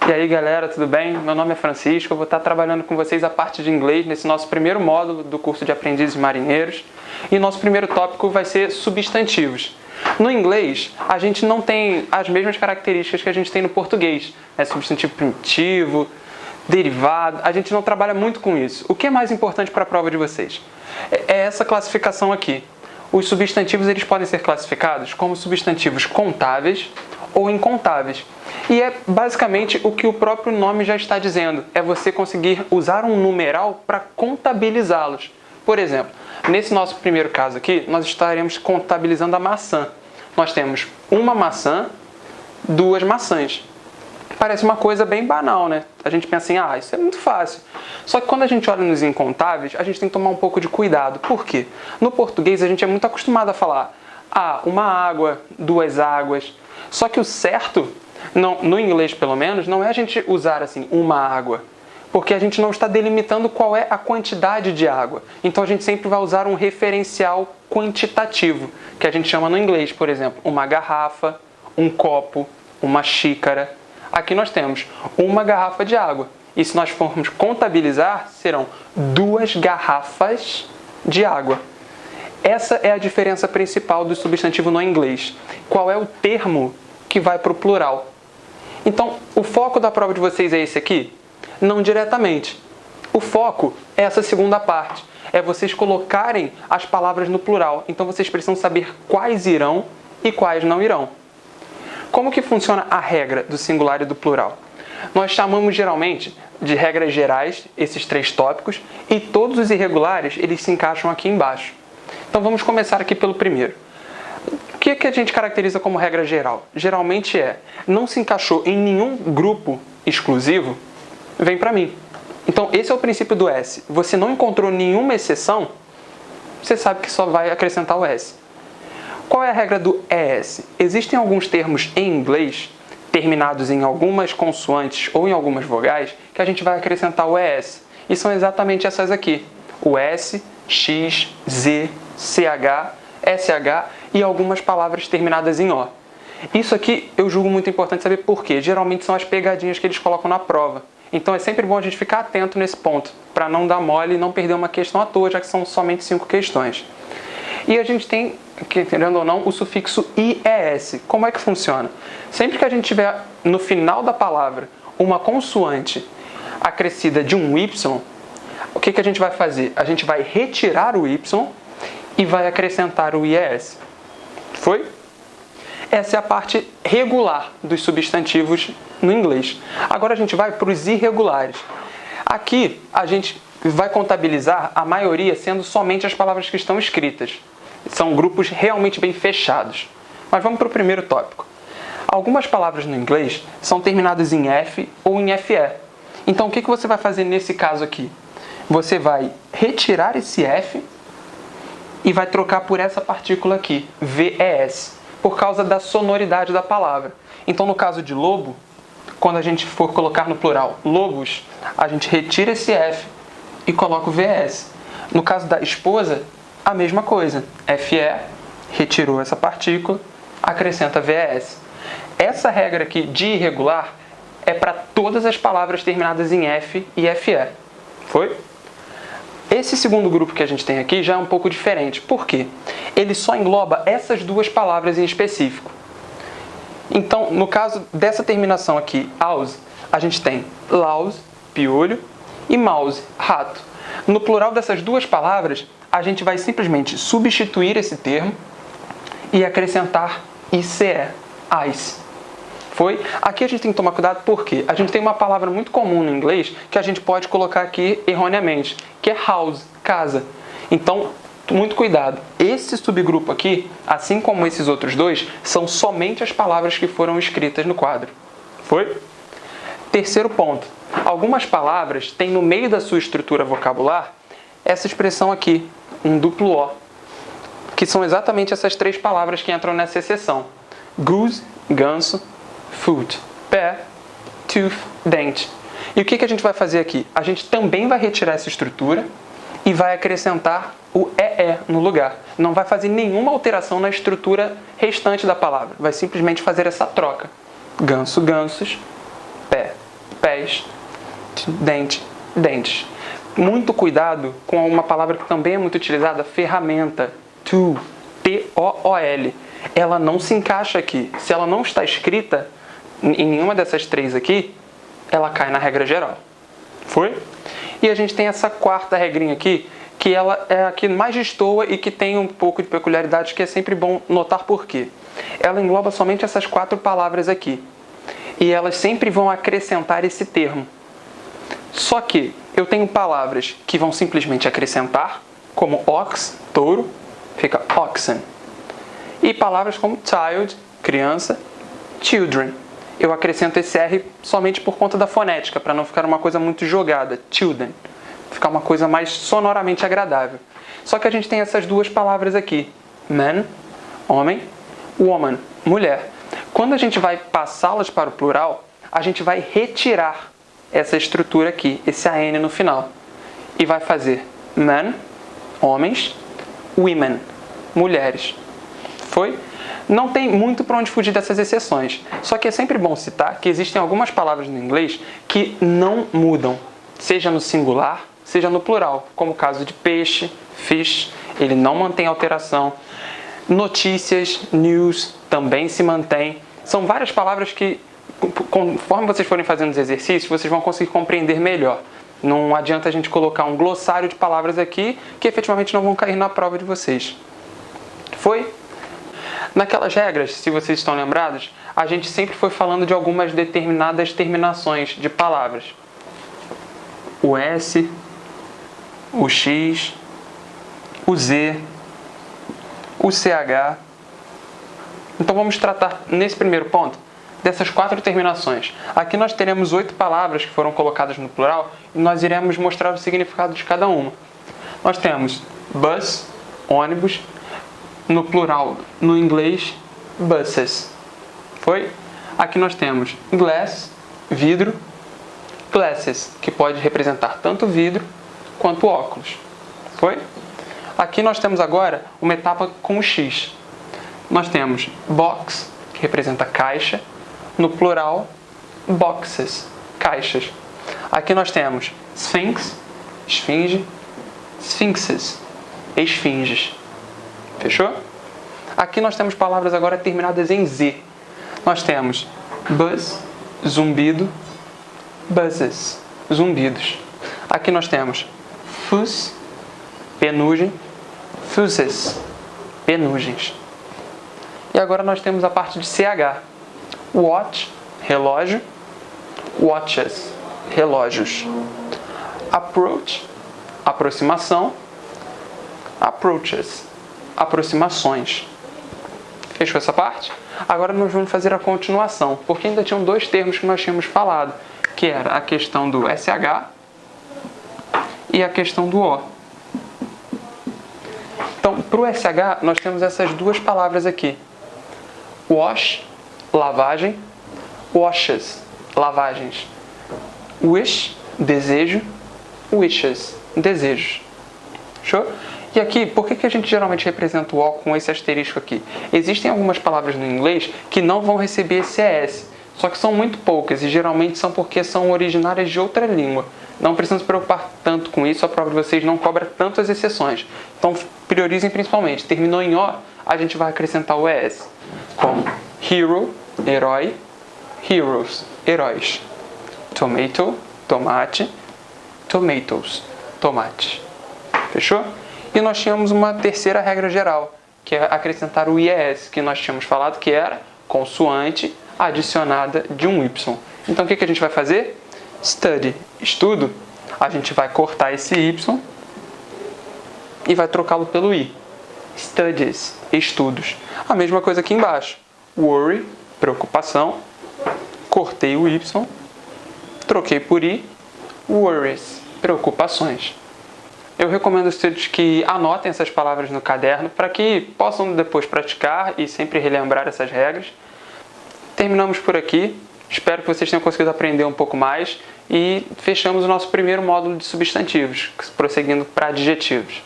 E aí galera, tudo bem? Meu nome é Francisco, eu vou estar trabalhando com vocês a parte de inglês nesse nosso primeiro módulo do curso de Aprendizes Marinheiros. E nosso primeiro tópico vai ser substantivos. No inglês, a gente não tem as mesmas características que a gente tem no português. Substantivo primitivo, derivado, a gente não trabalha muito com isso. O que é mais importante para a prova de vocês? É essa classificação aqui. Os substantivos eles podem ser classificados como substantivos contáveis ou incontáveis. E é basicamente o que o próprio nome já está dizendo. É você conseguir usar um numeral para contabilizá-los. Por exemplo, nesse nosso primeiro caso aqui, nós estaremos contabilizando a maçã. Nós temos uma maçã, duas maçãs. Parece uma coisa bem banal, né? A gente pensa assim, isso é muito fácil. Só que quando a gente olha nos incontáveis, a gente tem que tomar um pouco de cuidado. Por quê? No português, a gente é muito acostumado a falar uma água, duas águas. Só que o certo, no inglês pelo menos, não é a gente usar assim, uma água. Porque a gente não está delimitando qual é a quantidade de água. Então a gente sempre vai usar um referencial quantitativo, que a gente chama no inglês, por exemplo, uma garrafa, um copo, uma xícara. Aqui nós temos uma garrafa de água. E se nós formos contabilizar, serão duas garrafas de água. Essa é a diferença principal do substantivo no inglês. Qual é o termo que vai para o plural? Então, o foco da prova de vocês é esse aqui? Não diretamente. O foco é essa segunda parte. É vocês colocarem as palavras no plural. Então, vocês precisam saber quais irão e quais não irão. Como que funciona a regra do singular e do plural? Nós chamamos geralmente de regras gerais esses três tópicos e todos os irregulares eles se encaixam aqui embaixo. Então vamos começar aqui pelo primeiro. O que a gente caracteriza como regra geral? Geralmente não se encaixou em nenhum grupo exclusivo, vem para mim. Então esse é o princípio do S. Você não encontrou nenhuma exceção, você sabe que só vai acrescentar o S. Qual é a regra do ES? Existem alguns termos em inglês, terminados em algumas consoantes ou em algumas vogais, que a gente vai acrescentar o ES. E são exatamente essas aqui. O S, X, Z, CH, SH e algumas palavras terminadas em O. Isso aqui eu julgo muito importante saber por quê. Geralmente são as pegadinhas que eles colocam na prova. Então é sempre bom a gente ficar atento nesse ponto, para não dar mole e não perder uma questão à toa, já que são somente 5 questões. E a gente tem, querendo ou não, o sufixo IES. Como é que funciona? Sempre que a gente tiver no final da palavra uma consoante acrescida de um Y, o que a gente vai fazer? A gente vai retirar o Y e vai acrescentar o IES. Foi? Essa é a parte regular dos substantivos no inglês. Agora a gente vai para os irregulares. Aqui a gente vai contabilizar a maioria sendo somente as palavras que estão escritas. São grupos realmente bem fechados. Mas vamos para o primeiro tópico. Algumas palavras no inglês são terminadas em F ou em FE. Então o que você vai fazer nesse caso aqui? Você vai retirar esse F e vai trocar por essa partícula aqui, VES, por causa da sonoridade da palavra. Então no caso de lobo, quando a gente for colocar no plural lobos, a gente retira esse F e coloca o VS. No caso da esposa, a mesma coisa. FE, retirou essa partícula, acrescenta VS. Essa regra aqui de irregular é para todas as palavras terminadas em F e FE. Foi? Esse segundo grupo que a gente tem aqui já é um pouco diferente. Por quê? Ele só engloba essas duas palavras em específico. Então, no caso dessa terminação aqui, aus, a gente tem laus, piolho, e mouse, rato. No plural dessas duas palavras, a gente vai simplesmente substituir esse termo e acrescentar ICE, ice. Foi? Aqui a gente tem que tomar cuidado porque a gente tem uma palavra muito comum no inglês que a gente pode colocar aqui erroneamente, que é house, casa. Então, muito cuidado. Esse subgrupo aqui, assim como esses outros dois, são somente as palavras que foram escritas no quadro. Foi? Terceiro ponto. Algumas palavras têm no meio da sua estrutura vocabular essa expressão aqui, um duplo O, que são exatamente essas três palavras que entram nessa exceção. Goose, ganso, foot, pé, tooth, dente. E o que a gente vai fazer aqui? A gente também vai retirar essa estrutura e vai acrescentar o EE no lugar. Não vai fazer nenhuma alteração na estrutura restante da palavra. Vai simplesmente fazer essa troca. Ganso, gansos, pé, pés, dente, dentes. Muito cuidado com uma palavra que também é muito utilizada, ferramenta, tool, T-O-O-L. Ela não se encaixa aqui. Se ela não está escrita em nenhuma dessas três aqui, ela cai na regra geral. Foi? E a gente tem essa quarta regrinha aqui, que ela é a que mais destoa e que tem um pouco de peculiaridade, que é sempre bom notar por quê. Ela engloba somente essas 4 palavras aqui. E elas sempre vão acrescentar esse termo. Só que eu tenho palavras que vão simplesmente acrescentar, como ox, touro, fica oxen. E palavras como child, criança, children. Eu acrescento esse R somente por conta da fonética, para não ficar uma coisa muito jogada, children. Ficar uma coisa mais sonoramente agradável. Só que a gente tem essas 2 palavras aqui, man, homem, woman, mulher. Quando a gente vai passá-las para o plural, a gente vai retirar essa estrutura aqui, esse AN no final. E vai fazer man, homens, women, mulheres. Foi? Não tem muito para onde fugir dessas exceções. Só que é sempre bom citar que existem algumas palavras no inglês que não mudam, seja no singular, seja no plural, como o caso de peixe, fish, ele não mantém alteração. Notícias, news, também se mantém. São várias palavras que, conforme vocês forem fazendo os exercícios, vocês vão conseguir compreender melhor. Não adianta a gente colocar um glossário de palavras aqui que efetivamente não vão cair na prova de vocês. Foi? Naquelas regras, se vocês estão lembrados, a gente sempre foi falando de algumas determinadas terminações de palavras. O S, o X, o Z, o CH. Então vamos tratar, nesse primeiro ponto, dessas 4 terminações. Aqui nós teremos 8 palavras que foram colocadas no plural e nós iremos mostrar o significado de cada uma. Nós temos bus, ônibus, no plural, no inglês, buses. Foi? Aqui nós temos glass, vidro, glasses, que pode representar tanto vidro quanto óculos. Foi? Aqui nós temos agora uma etapa com o X. Nós temos box, que representa caixa, no plural, boxes, caixas. Aqui nós temos sphinx, esfinge, sphinxes, esfinges. Fechou? Aqui nós temos palavras agora terminadas em Z. Nós temos buzz, zumbido, buzzes, zumbidos. Aqui nós temos fuzz, penugem, fuzzes, penugens. E agora nós temos a parte de CH. Watch, relógio, watches, relógios. Approach, aproximação, approaches, aproximações. Fechou essa parte? Agora nós vamos fazer a continuação, porque ainda tinham 2 termos que nós tínhamos falado, que era a questão do SH e a questão do O. Então, para o SH, nós temos essas 2 palavras aqui. Wash, lavagem, washes, lavagens. Wish, desejo, wishes, desejos. Fechou? E aqui, por que a gente geralmente representa o O com esse asterisco aqui? Existem algumas palavras no inglês que não vão receber esse ES, só que são muito poucas e geralmente são porque são originárias de outra língua. Não precisam se preocupar tanto com isso, a prova de vocês não cobra tantas exceções. Então, priorizem principalmente. Terminou em O, a gente vai acrescentar o ES. Como hero, herói, heroes, heróis. Tomato, tomate, tomatoes, tomate. Fechou? E nós tínhamos uma terceira regra geral, que é acrescentar o IES, que nós tínhamos falado que era consoante adicionada de um Y. Então o que a gente vai fazer? Study, estudo. A gente vai cortar esse Y e vai trocá-lo pelo I. Studies, estudos. A mesma coisa aqui embaixo. Worry, preocupação. Cortei o Y, troquei por I. Worries, preocupações. Eu recomendo vocês que anotem essas palavras no caderno para que possam depois praticar e sempre relembrar essas regras. Terminamos por aqui. Espero que vocês tenham conseguido aprender um pouco mais e fechamos o nosso primeiro módulo de substantivos, prosseguindo para adjetivos.